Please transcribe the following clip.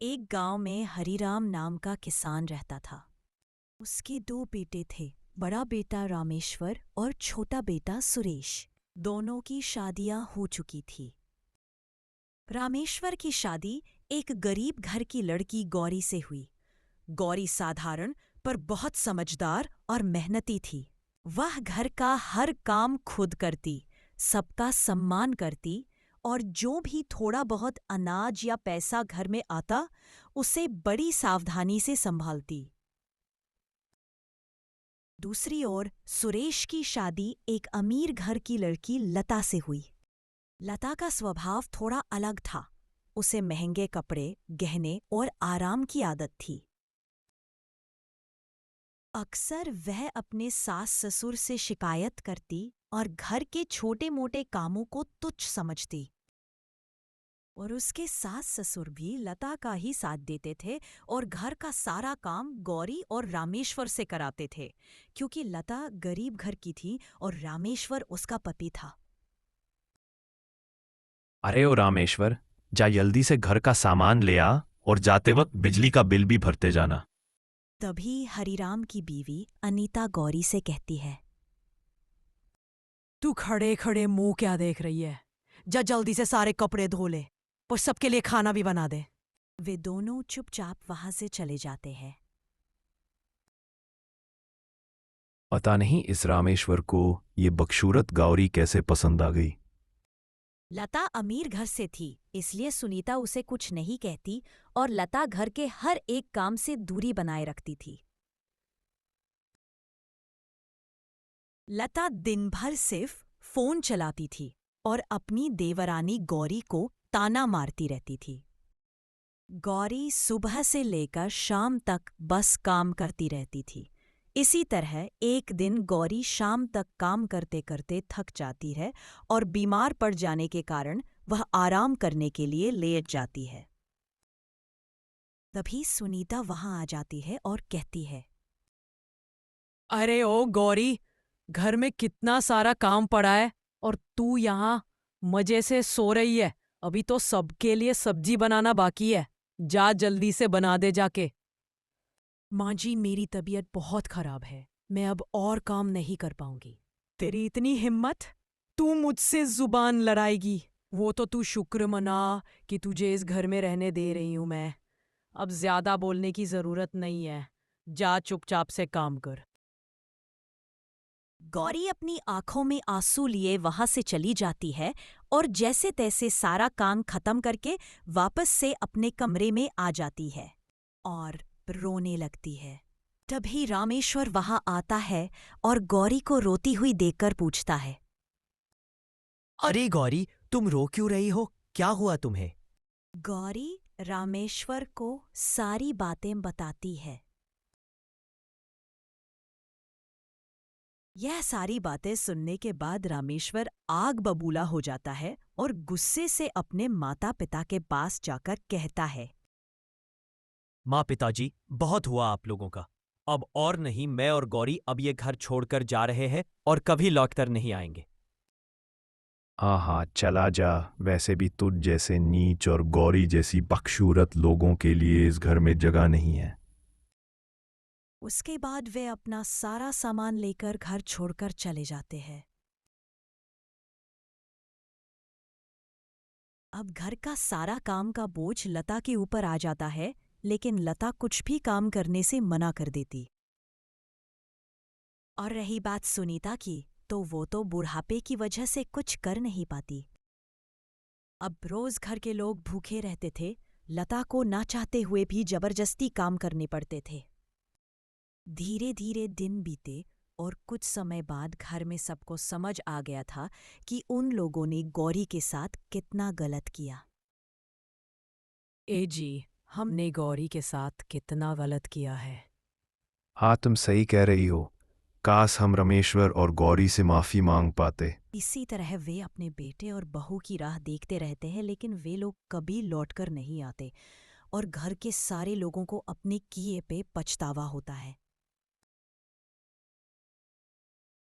एक गांव में हरिराम नाम का किसान रहता था। उसके दो बेटे थे, बड़ा बेटा रामेश्वर और छोटा बेटा सुरेश। दोनों की शादियां हो चुकी थी। रामेश्वर की शादी एक गरीब घर की लड़की गौरी से हुई। गौरी साधारण पर बहुत समझदार और मेहनती थी। वह घर का हर काम खुद करती, सबका सम्मान करती और जो भी थोड़ा बहुत अनाज या पैसा घर में आता उसे बड़ी सावधानी से संभालती। दूसरी ओर सुरेश की शादी एक अमीर घर की लड़की लता से हुई। लता का स्वभाव थोड़ा अलग था। उसे महंगे कपड़े, गहने और आराम की आदत थी। अक्सर वह अपने सास ससुर से शिकायत करती और घर के छोटे मोटे कामों को तुच्छ समझती। और उसके सास ससुर भी लता का ही साथ देते थे और घर का सारा काम गौरी और रामेश्वर से कराते थे, क्योंकि लता गरीब घर की थी और रामेश्वर उसका पति था। अरे ओ रामेश्वर, जा जल्दी से घर का सामान ले आ और जाते वक्त बिजली का बिल भी भरते जाना। तभी हरिराम की बीवी अनीता गौरी से कहती है, तू खड़े खड़े मुंह क्या देख रही है? जा जल्दी से सारे कपड़े धो ले और सबके लिए खाना भी बना दे। वे दोनों चुपचाप वहां से चले जाते हैं। पता नहीं इस रामेश्वर को ये बकसूरत गौरी कैसे पसंद आ गई। लता अमीर घर से थी, इसलिए सुनीता उसे कुछ नहीं कहती और लता घर के हर एक काम से दूरी बनाए रखती थी। लता दिन भर सिर्फ फोन चलाती थी और अपनी देवरानी गौरी को ताना मारती रहती थी। गौरी सुबह से लेकर शाम तक बस काम करती रहती थी। इसी तरह एक दिन गौरी शाम तक काम करते करते थक जाती है और बीमार पड़ जाने के कारण वह आराम करने के लिए लेट जाती है। तभी सुनीता वहां आ जाती है और कहती है, अरे ओ गौरी, घर में कितना सारा काम पड़ा है और तू यहाँ मजे से सो रही है। अभी तो सबके लिए सब्जी बनाना बाकी है। जा जल्दी से बना दे जाके। माँ जी, मेरी तबीयत बहुत खराब है, मैं अब और काम नहीं कर पाऊंगी। तेरी इतनी हिम्मत? तू मुझसे जुबान लड़ाएगी? वो तो तू शुक्र मना कि तुझे इस घर में रहने दे रही हूं मैं। अब ज्यादा बोलने की जरूरत नहीं है। जा चुपचाप से काम कर। गौरी अपनी आंखों में आंसू लिए वहां से चली जाती है और जैसे तैसे सारा काम खत्म करके वापस से अपने कमरे में आ जाती है और रोने लगती है। तभी रामेश्वर वहां आता है और गौरी को रोती हुई देखकर पूछता है, अरे गौरी, तुम रो क्यों रही हो? क्या हुआ तुम्हें? गौरी रामेश्वर को सारी बातें बताती है। यह सारी बातें सुनने के बाद रामेश्वर आग बबूला हो जाता है और गुस्से से अपने माता पिता के पास जाकर कहता है, माँ पिताजी, बहुत हुआ आप लोगों का। अब और नहीं, मैं और गौरी अब ये घर छोड़कर जा रहे हैं और कभी लौटकर नहीं आएंगे। आहा, चला जा। वैसे भी तुझ जैसे नीच और गौरी जैसी बकसूरत लोगों के लिए इस घर में जगह नहीं है। उसके बाद वे अपना सारा सामान लेकर घर छोड़कर चले जाते हैं। अब घर का सारा काम का बोझ लता के ऊपर आ जाता है, लेकिन लता कुछ भी काम करने से मना कर देती। और रही बात सुनीता की, तो वो तो बुढ़ापे की वजह से कुछ कर नहीं पाती। अब रोज घर के लोग भूखे रहते थे, लता को ना चाहते हुए भी जबरदस्ती काम करने पड़ते थे। धीरे धीरे दिन बीते और कुछ समय बाद घर में सबको समझ आ गया था कि उन लोगों ने गौरी के साथ कितना गलत किया। ए जी, हमने गौरी के साथ कितना गलत किया है। हाँ, तुम सही कह रही हो। काश हम रमेश्वर और गौरी से माफी मांग पाते। इसी तरह वे अपने बेटे और बहू की राह देखते रहते हैं, लेकिन वे लोग कभी लौटकर नहीं आते और घर के सारे लोगों को अपने किए पे पछतावा होता है।